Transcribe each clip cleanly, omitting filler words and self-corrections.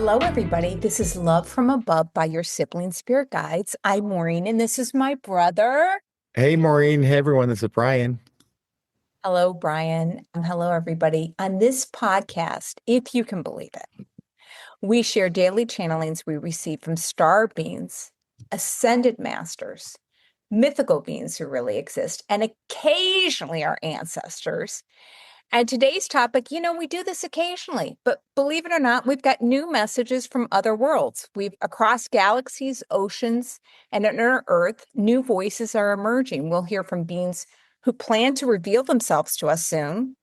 Hello, everybody. This is Love from Above by your Sibling Spirit Guides. I'm Maureen, and this is my brother. Hey, Maureen. Hey, everyone. This is Brian. Hello, Brian. And hello, everybody. On this podcast, if you can believe it, we share daily channelings we receive from star beings, ascended masters, mythical beings who really exist, and occasionally our ancestors. And today's topic, we do this occasionally, but believe it or not, we've got new messages from other worlds. We've across galaxies, oceans, and on our Earth, new voices are emerging. We'll hear from beings who plan to reveal themselves to us soon.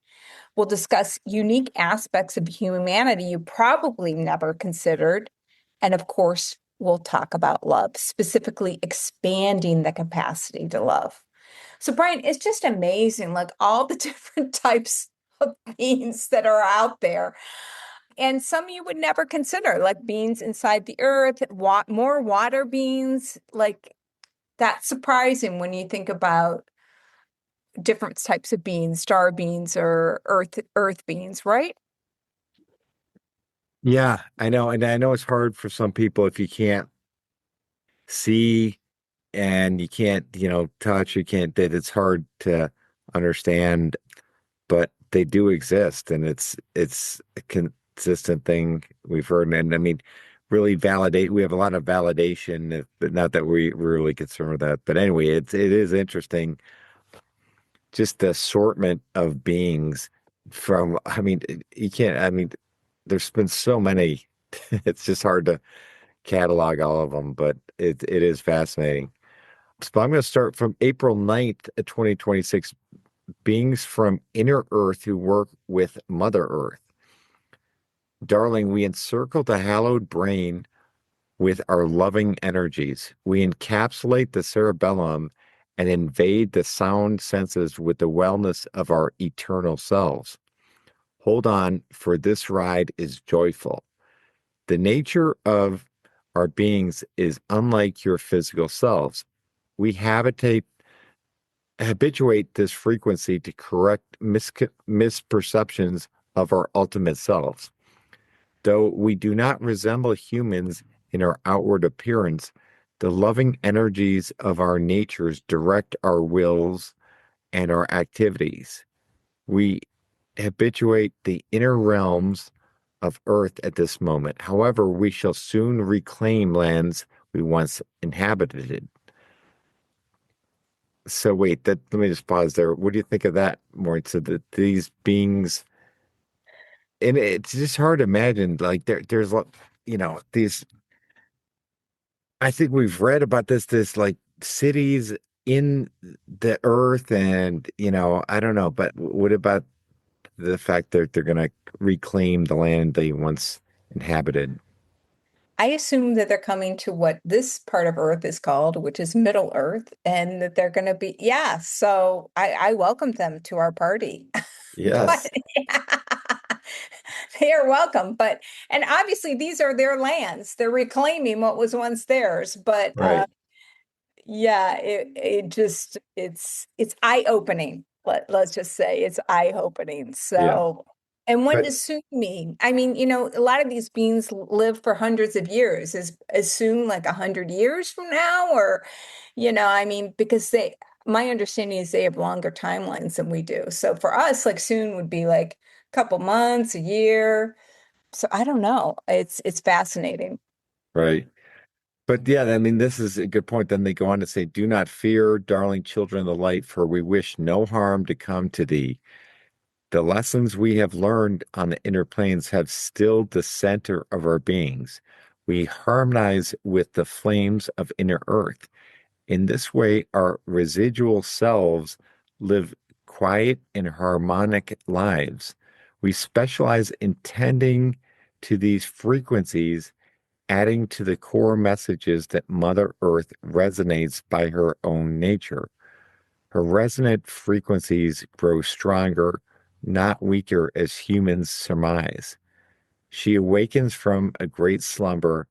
We'll discuss unique aspects of humanity you probably never considered. And of course, we'll talk about love, specifically expanding the capacity to love. So, Brian, it's just amazing, like all the different types of beings that are out there. And some you would never consider, like beings inside the earth, more water beings. Like that's surprising when you think about different types of beings, star beings or earth beings, right? Yeah, I know. And I know it's hard for some people if you can't see and you can't, touch, you can't, that it's hard to understand, but they do exist and it's a consistent thing we've heard. And I mean, really validate, we have a lot of validation, but not that we're really concerned with that. But anyway, it is interesting, just the assortment of beings from, I mean, you can't, I mean, there's been so many. It's just hard to catalog all of them, but it is fascinating. So I'm going to start from April 9th, 2026. Beings from inner Earth who work with Mother Earth. Darling, we encircle the hallowed brain with our loving energies. We encapsulate the cerebellum and invade the sound senses with the wellness of our eternal selves. Hold on, for this ride is joyful. The nature of our beings is unlike your physical selves. We habituate this frequency to correct misperceptions of our ultimate selves. Though we do not resemble humans in our outward appearance, the loving energies of our natures direct our wills and our activities. We habituate the inner realms of earth at this moment. However, we shall soon reclaim lands we once inhabited. So wait, let me just pause there. What do you think of that, Maureen? So that these beings, and it's just hard to imagine, like there's these. I think we've read about this like cities in the earth, and I don't know, but what about the fact that they're going to reclaim the land they once inhabited? I assume that they're coming to what this part of Earth is called, which is Middle Earth, and that they're going to be, yeah. So I welcome them to our party. But Yes, yeah, they are welcome. But, and obviously these are their lands. They're reclaiming what was once theirs. But right. yeah, it's eye-opening. Let's just say it's eye-opening. Yeah. So, and what But does soon mean? I mean, a lot of these beings live for hundreds of years. Is soon like 100 years from now, or, I mean, because my understanding is they have longer timelines than we do. So for us, like soon would be like a couple months, a year. So I don't know. It's fascinating. right. But yeah, I mean, this is a good point. Then they go on to say, do not fear, darling children of the light, for we wish no harm to come to thee. The lessons we have learned on the inner planes have stilled the center of our beings. We harmonize with the flames of inner earth. In this way, our residual selves live quiet and harmonic lives. We specialize in tending to these frequencies, adding to the core messages that Mother Earth resonates by her own nature. Her resonant frequencies grow stronger, not weaker as humans surmise. She awakens from a great slumber,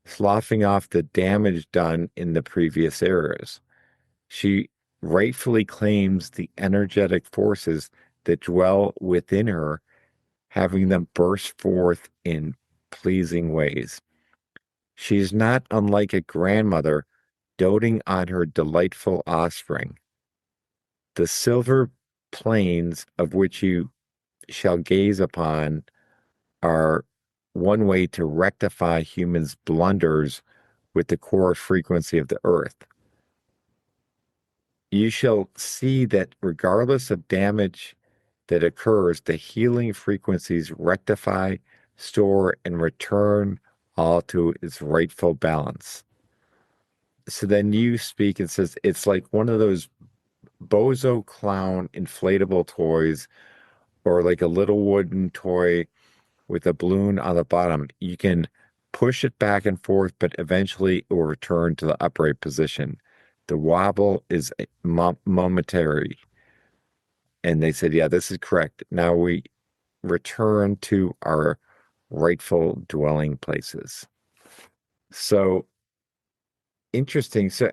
sloughing off the damage done in the previous eras. She rightfully claims the energetic forces that dwell within her, having them burst forth in pleasing ways. She is not unlike a grandmother doting on her delightful offspring. The silver plains of which you shall gaze upon are one way to rectify humans' blunders with the core frequency of the earth. You shall see that regardless of damage that occurs, the healing frequencies rectify, store, and return all to its rightful balance. So then you speak and says it's like one of those bozo clown inflatable toys or like a little wooden toy with a balloon on the bottom. You can push it back and forth, but eventually it will return to the upright position. The wobble is momentary. And they said, yeah, this is correct. Now we return to our rightful dwelling places. So interesting. So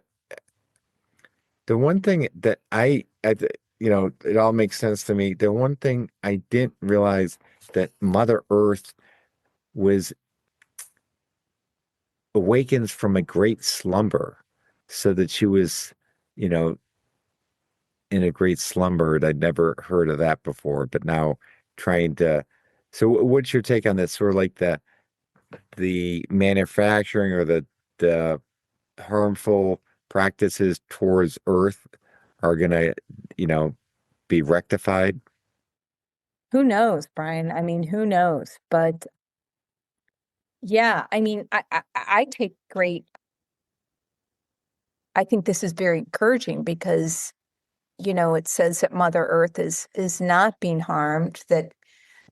the one thing that it all makes sense to me. The one thing I didn't realize that Mother Earth was awakens from a great slumber, so that she was, you know, in a great slumber. I'd never heard of that before, but now trying to. So, what's your take on this? Sort of like the manufacturing or the harmful practices towards Earth are gonna, you know, be rectified. Who knows, Brian? I mean, who knows? But yeah, I mean, I take great, I think this is very encouraging because, it says that Mother Earth is not being harmed, that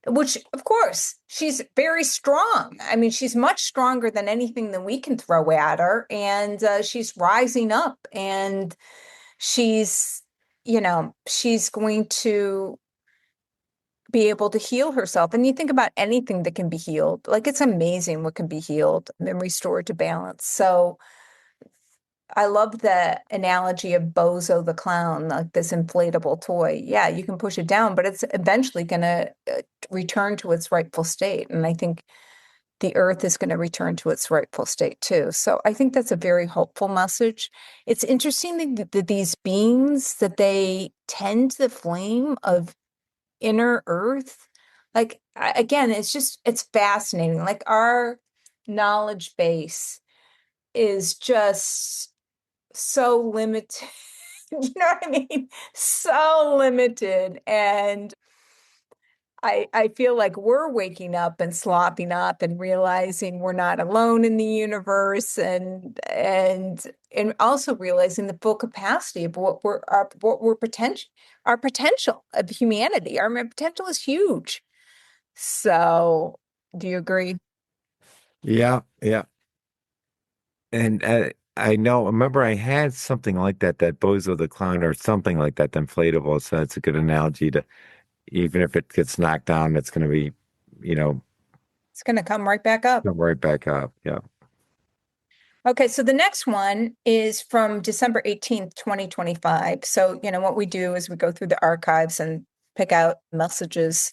which of course she's very strong. I mean, she's much stronger than anything that we can throw at her, and she's rising up, and she's, she's going to be able to heal herself. And you think about anything that can be healed, like it's amazing what can be healed and restored to balance. So I love the analogy of Bozo the clown, like this inflatable toy. Yeah, you can push it down, but it's eventually going to return to its rightful state. And I think the earth is going to return to its rightful state too. So I think that's a very hopeful message. It's interesting that these beings, that they tend the flame of inner earth. Like, again, it's fascinating. Like our knowledge base is just so limited. You know what I mean? So limited. And I feel like we're waking up and slopping up and realizing we're not alone in the universe, and also realizing the full capacity of what we're potential, our potential of humanity. Our potential is huge. So, do you agree? Yeah, yeah. And I know, remember I had something like that, that Bozo the Clown or something like that, the inflatable. So it's a good analogy to, even if it gets knocked down, it's going to be, you know, It's going to come right back up. come right back up. Yeah. Okay, so the next one is from December 18th, 2025. So, what we do is we go through the archives and pick out messages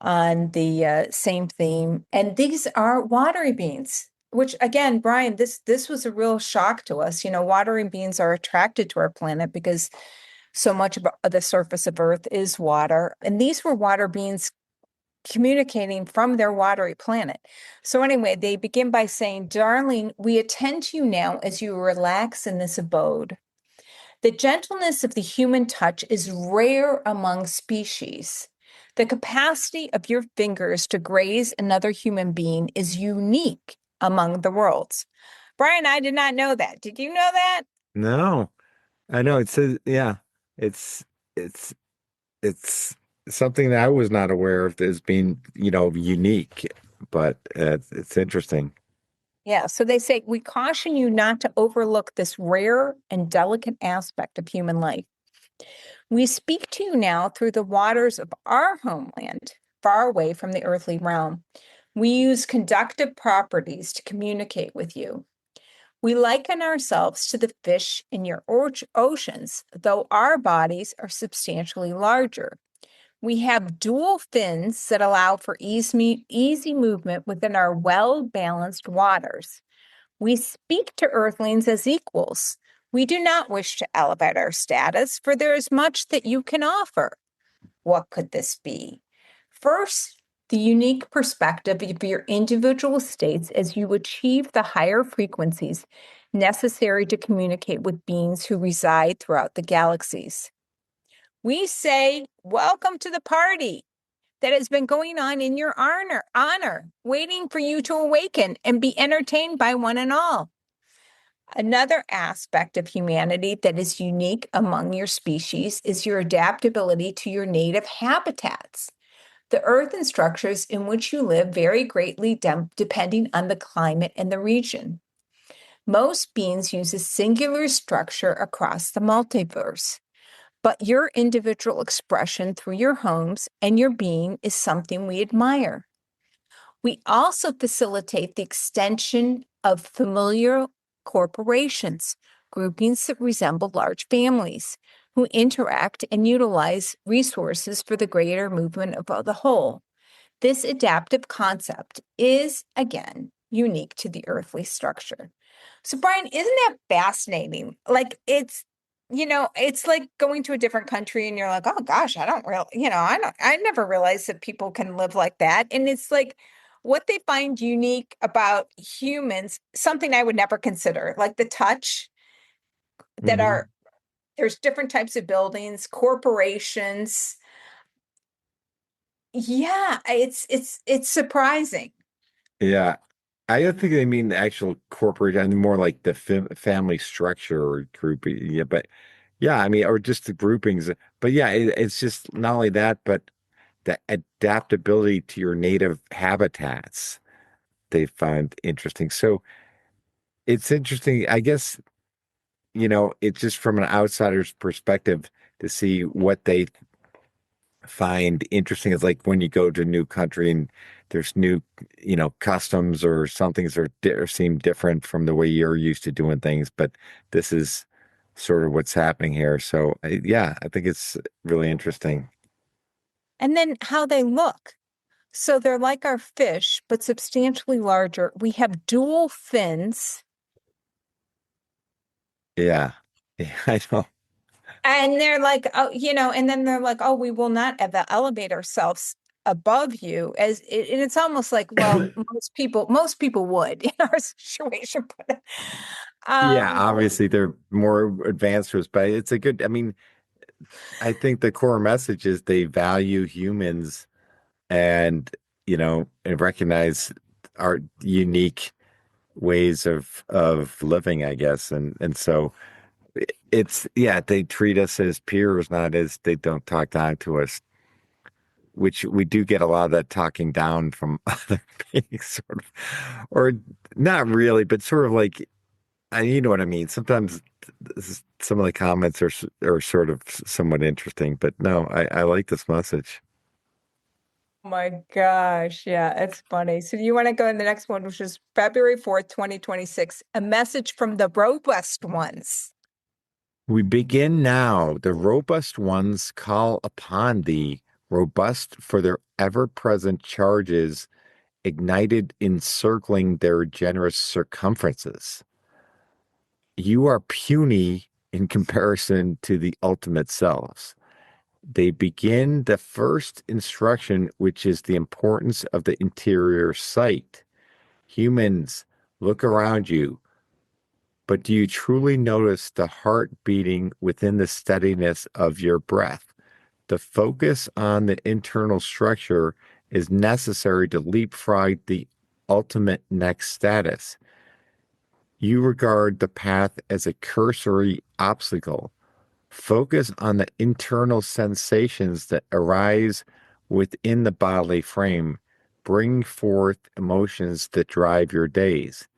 on the same theme. And these are watery beans, which again, Brian, this was a real shock to us. Watery beans are attracted to our planet because so much of the surface of Earth is water. And these were water beans communicating from their watery planet. So anyway, they begin by saying, "Darling, we attend to you now as you relax in this abode. The gentleness of the human touch is rare among species. The capacity of your fingers to graze another human being is unique among the worlds." Brian, I did not know that. Did you know that? No, I know it says, yeah, it's, it's, it's something that I was not aware of as being, unique, but it's interesting. Yeah, so they say, "We caution you not to overlook this rare and delicate aspect of human life. We speak to you now through the waters of our homeland, far away from the earthly realm. We use conductive properties to communicate with you. We liken ourselves to the fish in your oceans, though our bodies are substantially larger. We have dual fins that allow for easy movement within our well-balanced waters. We speak to earthlings as equals. We do not wish to elevate our status, for there is much that you can offer. What could this be? First, the unique perspective of your individual states as you achieve the higher frequencies necessary to communicate with beings who reside throughout the galaxies. We say, welcome to the party that has been going on in your honor, waiting for you to awaken and be entertained by one and all. Another aspect of humanity that is unique among your species is your adaptability to your native habitats. The earth and structures in which you live vary greatly depending on the climate and the region. Most beings use a singular structure across the multiverse, but your individual expression through your homes and your being is something we admire. We also facilitate the extension of familiar corporations, groupings that resemble large families, who interact and utilize resources for the greater movement of the whole. This adaptive concept is, again, unique to the earthly structure. So, Brian, isn't that fascinating? Like, it's like going to a different country and you're like, oh gosh, I don't really, I never realized that people can live like that. And it's like what they find unique about humans, something I would never consider, like the touch that Hmm. are, there's different types of buildings, corporations. Yeah, it's surprising. Yeah. I don't think they mean the actual corporate, I mean more like the family structure or group. Yeah, but yeah, I mean, or just the groupings. But yeah, it's just not only that, but the adaptability to your native habitats they find interesting. So it's interesting, I guess, it's just from an outsider's perspective to see what they find interesting. Is like when you go to a new country and there's new, customs or some things are or seem different from the way you're used to doing things, but this is sort of what's happening here. So yeah, I think it's really interesting. And then how they look. So they're like our fish, but substantially larger. We have dual fins, Yeah. Yeah, I know. and they're like, oh, and then they're like, oh, we will not elevate ourselves above you. And it's almost like, well, most people would in our situation. But, Yeah, um, obviously they're more advanced to us, but it's a good, I mean, I think the core message is they value humans and, and recognize our unique ways of living, I guess. And so it's yeah, they treat us as peers, not as they don't talk down to us, which we do get a lot of that talking down from other beings, sort of, or not really, but sort of like, you know what I mean. Sometimes some of the comments are sort of somewhat interesting, but no, I like this message. oh my gosh, yeah, it's funny. So you want to go to the next one, which is February 4th, 2026, a message from the robust ones. We begin now. The robust ones call upon thee, robust for their ever-present charges, ignited encircling their generous circumferences. You are puny in comparison to the ultimate selves. They begin the first instruction, which is the importance of the interior sight. Humans, look around you. But do you truly notice the heart beating within the steadiness of your breath? The focus on the internal structure is necessary to leapfrog the ultimate next status. You regard the path as a cursory obstacle. Focus on the internal sensations that arise within the bodily frame. Bring forth emotions that drive your days.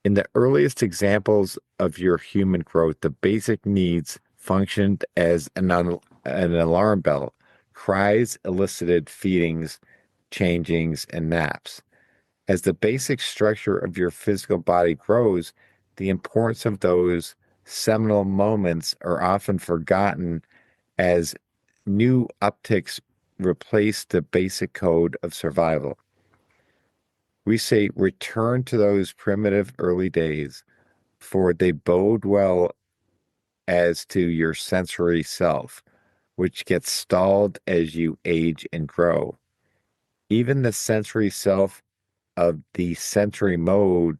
In the earliest examples of your human growth, the basic needs functioned as an alarm bell. Cries elicited feedings, changings, and naps. As the basic structure of your physical body grows, the importance of those seminal moments are often forgotten as new upticks replace the basic code of survival. We say return to those primitive early days, for they bode well as to your sensory self, which gets stalled as you age and grow. Even the sensory self of the sensory mode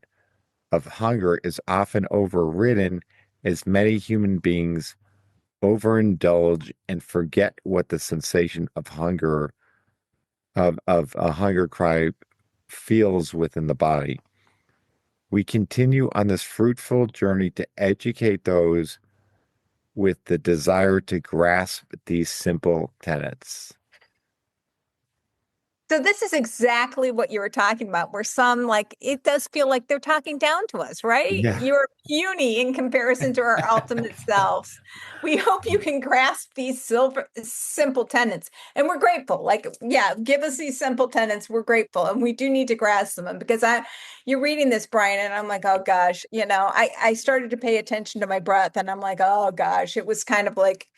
of hunger is often overridden as many human beings overindulge and forget what the sensation of hunger of a hunger cry feels within the body. We continue on this fruitful journey to educate those with the desire to grasp these simple tenets. So this is exactly what you were talking about, where some like it does feel like they're talking down to us, right? Yeah. You're puny in comparison to our ultimate selves. We hope you can grasp these simple tenets. And we're grateful. Like, yeah, give us these simple tenets. We're grateful. And we do need to grasp them because you're reading this, Brian, and I'm like, oh gosh, I started to pay attention to my breath and I'm like, oh gosh, it was kind of like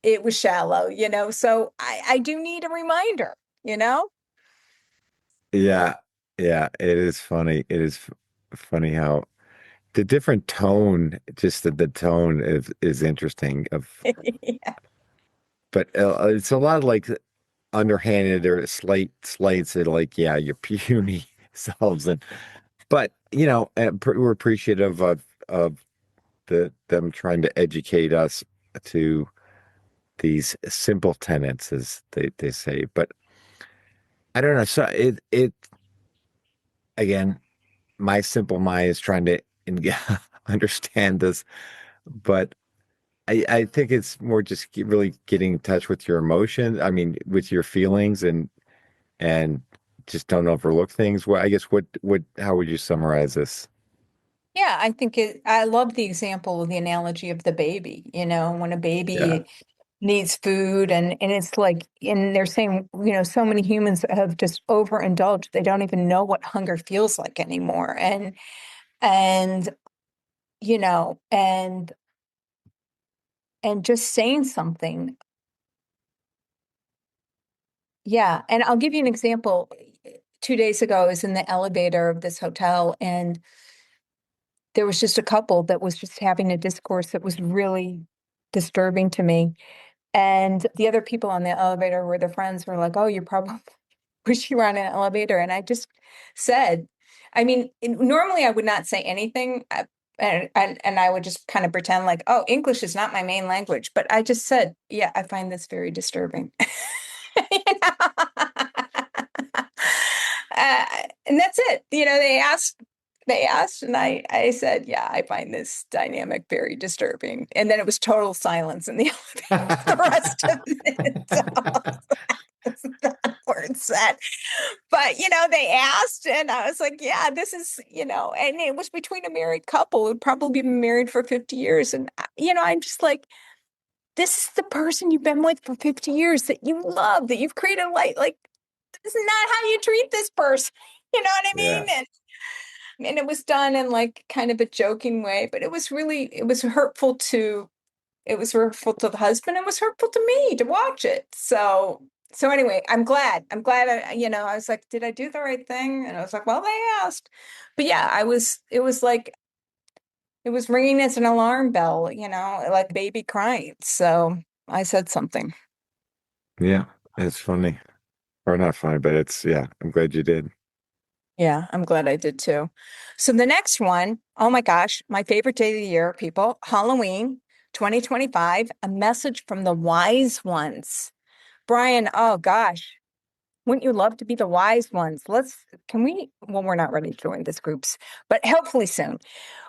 it was shallow, So I do need a reminder, you know? Yeah. Yeah. It is funny. It is funny how the different tone, just the tone is interesting Yeah. but it's a lot of like underhanded or slights at like, yeah, your puny selves. But, we're appreciative of them trying to educate us to these simple tenets, as they say. But I don't know. So again, my simple mind is trying to understand this, but I think it's more just really getting in touch with your emotion. I mean, with your feelings and just don't overlook things. Well, I guess how would you summarize this? Yeah, I love the example of the analogy of the baby, when a Yeah. baby needs food and it's like, and they're saying, so many humans have just overindulged. They don't even know what hunger feels like anymore. And, and just saying something. Yeah. And I'll give you an example. 2 days ago, I was in the elevator of this hotel and there was just a couple that was just having a discourse that was really disturbing to me. And the other people on the elevator were the friends were like, oh, you probably wish you were on an elevator. And I just said, I mean, normally I would not say anything. And I would just kind of pretend like, oh, English is not my main language. But I just said, yeah, I find this very disturbing. You know? uh, and that's it. They asked, and I said, yeah, I find this dynamic very disturbing. And then it was total silence in the elevator the rest of it. So that's not where it's at. But, they asked, and I was like, yeah, this is, and it was between a married couple who'd probably been married for 50 years. And, I'm just like, this is the person you've been with for 50 years that you love, that you've created a life. Like, this is not how you treat this person. You know what I Yeah. mean? And it was done in like kind of a joking way, but it was hurtful to the husband. It was hurtful to me to watch it. So anyway, I'm glad I was like, did I do the right thing? And I was like, well, they asked. But yeah, it was ringing as an alarm bell, like baby crying. So I said something. Yeah. It's funny. Or not funny, but yeah, I'm glad you did. Yeah, I'm glad I did too. So the next one, oh my gosh, my favorite day of the year, people, Halloween 2025, a message from the wise ones. Brian, oh gosh, wouldn't you love to be the wise ones? Well, we're not ready to join this groups, but hopefully soon.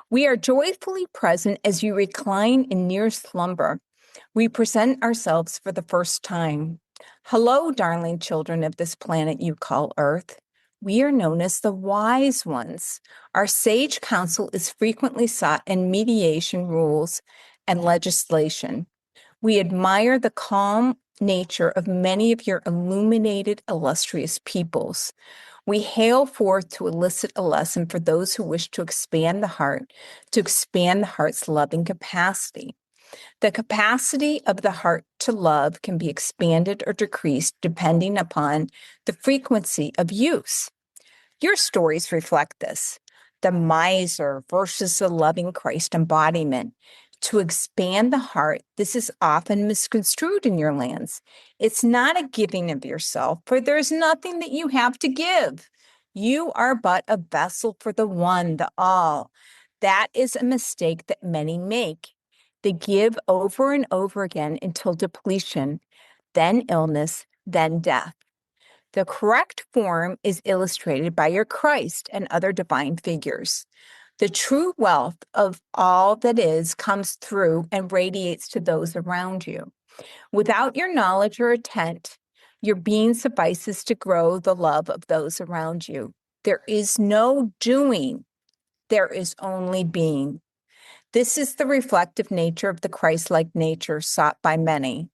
We are joyfully present as you recline in near slumber. We present ourselves for the first time. Hello, darling children of this planet you call Earth. We are known as the wise ones. Our sage counsel is frequently sought in mediation rules and legislation. We admire the calm nature of many of your illuminated, illustrious peoples. We hail forth to elicit a lesson for those who wish to expand the heart, to expand the heart's loving capacity. The capacity of the heart to love can be expanded or decreased depending upon the frequency of use. Your stories reflect this. The miser versus the loving Christ embodiment. To expand the heart, this is often misconstrued in your lands. It's not a giving of yourself, for there's nothing that you have to give. You are but a vessel for the one, the all. That is a mistake that many make. They give over and over again until depletion, then illness, then death. The correct form is illustrated by your Christ and other divine figures. The true wealth of all that is comes through and radiates to those around you. Without your knowledge or intent, your being suffices to grow the love of those around you. There is no doing, there is only being. This is the reflective nature of the Christ-like nature sought by many.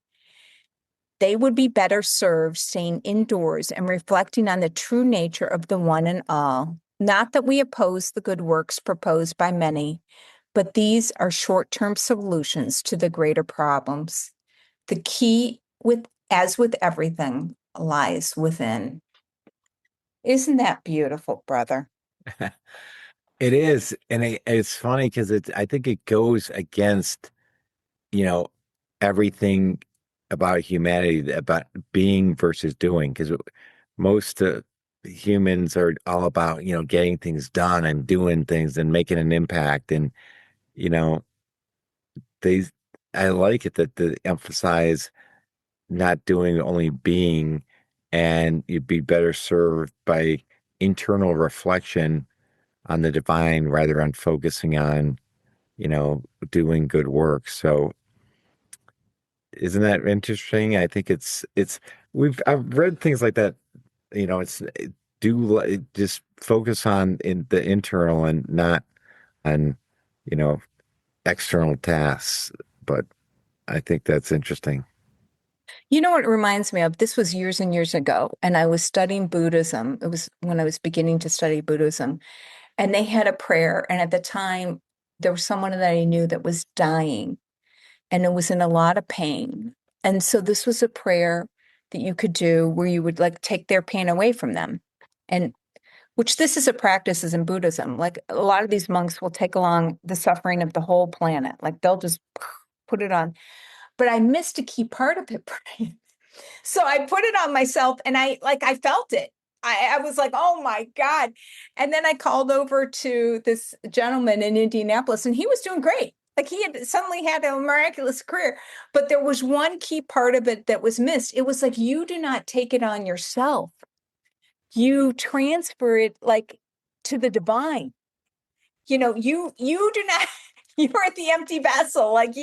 They would be better served staying indoors and reflecting on the true nature of the one and all. Not that we oppose the good works proposed by many, but these are short-term solutions to the greater problems. The key, as with everything, lies within. Isn't that beautiful, brother? It is, and it's funny because I think it goes against, you know, everything about humanity, about being versus doing, because most humans are all about, getting things done and doing things and making an impact. And, you know, they, I like it that they emphasize not doing, only being, and you'd be better served by internal reflection on the divine rather than focusing on, doing good work. So isn't that interesting? I think I've read things like that, it's just focus on in the internal and not on, you know, external tasks. But I think that's interesting. You know what it reminds me of? This was years and years ago, and I was studying Buddhism. It was when I was beginning to study Buddhism, and they had a prayer. And at the time, there was someone that I knew that was dying and it was in a lot of pain. And so this was a prayer that you could do where you would like take their pain away from them. And which this is a practice is in Buddhism. Like a lot of these monks will take along the suffering of the whole planet. Like they'll just put it on. But I missed a key part of it, Brian. So I put it on myself and I felt it. I was like, oh my God. And then I called over to this gentleman in Indianapolis and he was doing great. Like he had suddenly had a miraculous career. But there was one key part of it that was missed. It was like, you do not take it on yourself. You transfer it like to the divine. You do not, you're at the empty vessel. Like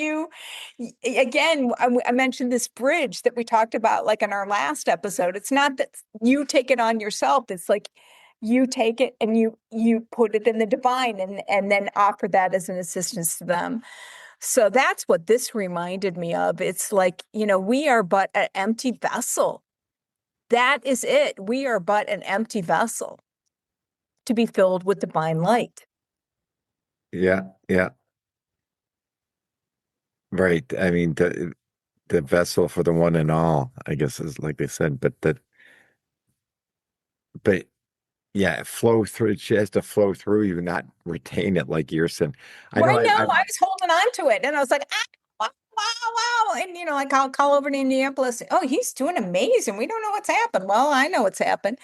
again, I mentioned this bridge that we talked about like in our last episode. It's not that you take it on yourself. It's like you take it and you put it in the divine and then offer that as an assistance to them. So that's what this reminded me of. It's like, we are but an empty vessel. That is it. We are but an empty vessel to be filled with divine light. Yeah, yeah, right. I mean, the vessel for the one and all, I guess, is like they said, but yeah, flow through. She has to flow through you, not retain it like you're saying. I know Right now, I I was holding on to it, and I was like, wow, wow, wow. And like I'll call over to Indianapolis. Oh, he's doing amazing. We don't know what's happened. Well, I know what's happened,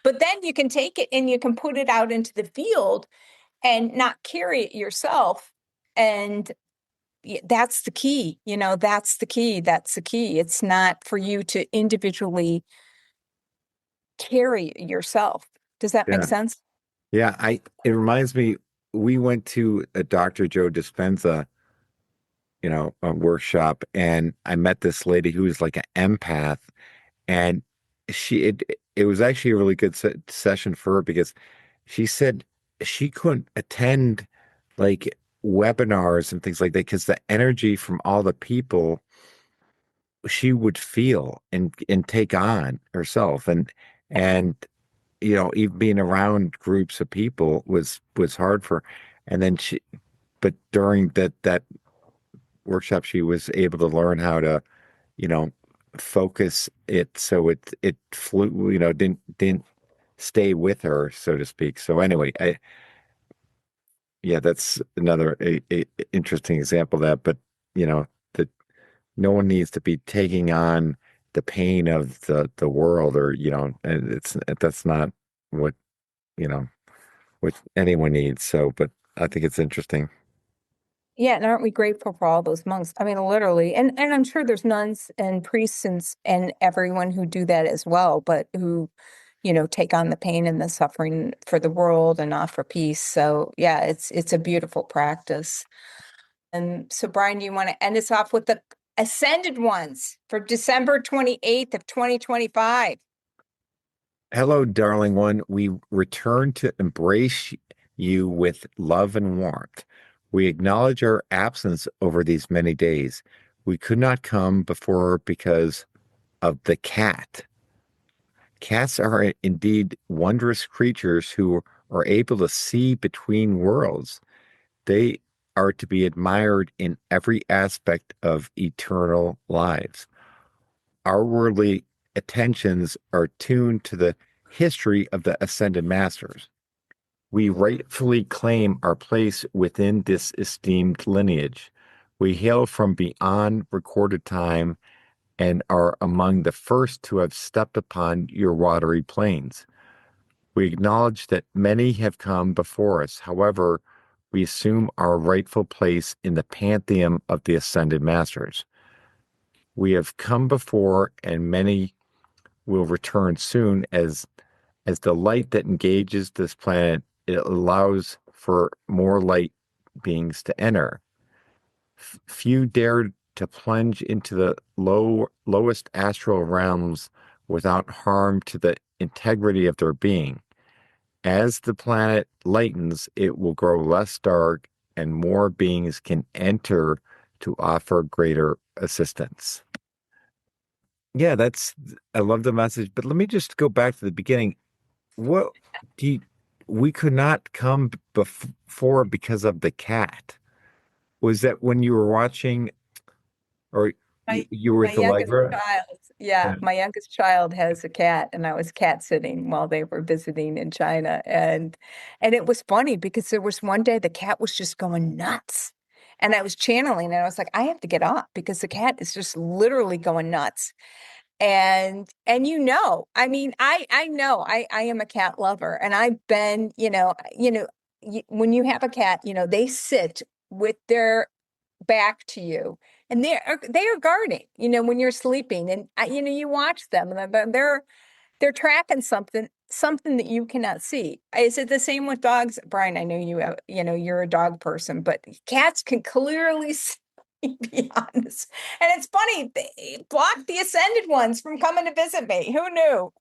but then you can take it and you can put it out into the field and not carry it yourself. And that's the key. That's the key. That's the key. It's not for you to individually carry yourself. Does that make yeah. sense? Yeah, it reminds me, we went to a Dr. Joe Dispenza, a workshop, and I met this lady who was like an empath, and it was actually a really good session for her because she said she couldn't attend like webinars and things like that because the energy from all the people she would feel and take on herself, and even being around groups of people was hard for her. And then but during that workshop, she was able to learn how to, you know, focus it so it flew, didn't stay with her, so to speak. So anyway, yeah, that's another interesting example of that. But that no one needs to be taking on the pain of the world, or and that's not what you know what anyone needs. So, but I think it's interesting. Yeah, and aren't we grateful for all those monks? I mean, literally, and I'm sure there's nuns and priests and everyone who do that as well, but who, take on the pain and the suffering for the world and not for peace. So yeah, it's a beautiful practice. And so, Brian, do you want to end us off with the ascended ones for December 28th of 2025? Hello, darling one. We return to embrace you with love and warmth. We acknowledge our absence over these many days. We could not come before because of the cat. Cats are indeed wondrous creatures who are able to see between worlds. They are to be admired in every aspect of eternal lives. Our worldly attentions are tuned to the history of the ascended masters. We rightfully claim our place within this esteemed lineage. We hail from beyond recorded time and are among the first to have stepped upon your watery plains. We acknowledge that many have come before us. However, we assume our rightful place in the pantheon of the ascended masters. We have come before, and many will return soon as the light that engages this planet, it allows for more light beings to enter. Few dare to plunge into the lowest astral realms without harm to the integrity of their being. As the planet lightens, it will grow less dark and more beings can enter to offer greater assistance. Yeah, I love the message, but let me just go back to the beginning. What do you, we could not come before because of the cat. Was that when you were watching, or My you were my with youngest Allegra? child, yeah, Yeah. my youngest child has a cat, and I was cat sitting while they were visiting in China, and it was funny because there was one day the cat was just going nuts, and I was channeling, and I was like, I have to get up because the cat is just literally going nuts, and I mean, I know I am a cat lover, and I've been, when you have a cat, they sit with their back to you and they are guarding when you're sleeping and you watch them and they're tracking something that you cannot see. Is it the same with dogs, Brian? I know you're a dog person, but cats can clearly see beyond this. And it's funny, they block the ascended ones from coming to visit me. Who knew?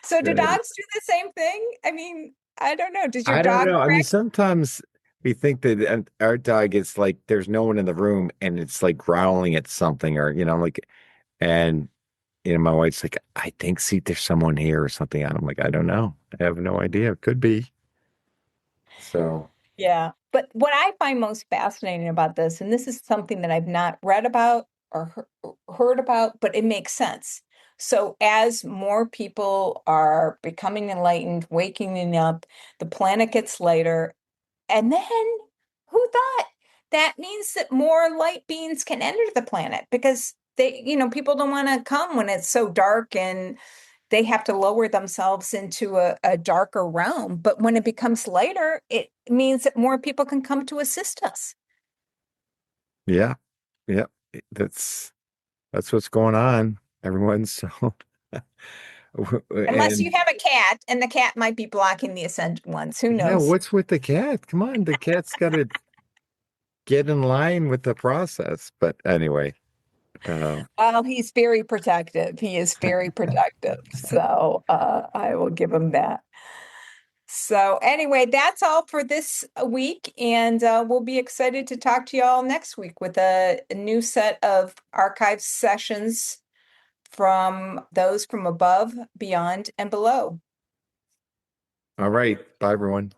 So do Right. dogs do the same thing? I mean, I don't know, does your I don't dog know. I mean, track? sometimes we think that our dog is like there's no one in the room and it's like growling at something, or like, and my wife's like, I think, see, there's someone here or something. And I'm like, I don't know. I have no idea. It could be. So, Yeah. But what I find most fascinating about this, and this is something that I've not read about or heard about, but it makes sense. So as more people are becoming enlightened, waking up, the planet gets lighter, and then who thought that means that more light beings can enter the planet because people don't want to come when it's so dark and they have to lower themselves into a darker realm. But when it becomes lighter, it means that more people can come to assist us. yeah, yeah, that's what's going on, everyone. So, Unless you and have a cat, and the cat might be blocking the ascended ones. Who yeah, knows? what's with the cat? Come on, the cat's got to get in line with the process. But anyway, Well, he's very protective. He is very protective. So I will give him that. So anyway, that's all for this week, and we'll be excited to talk to you all next week with a new set of archive sessions from those from above, beyond, and below. all right, bye, everyone.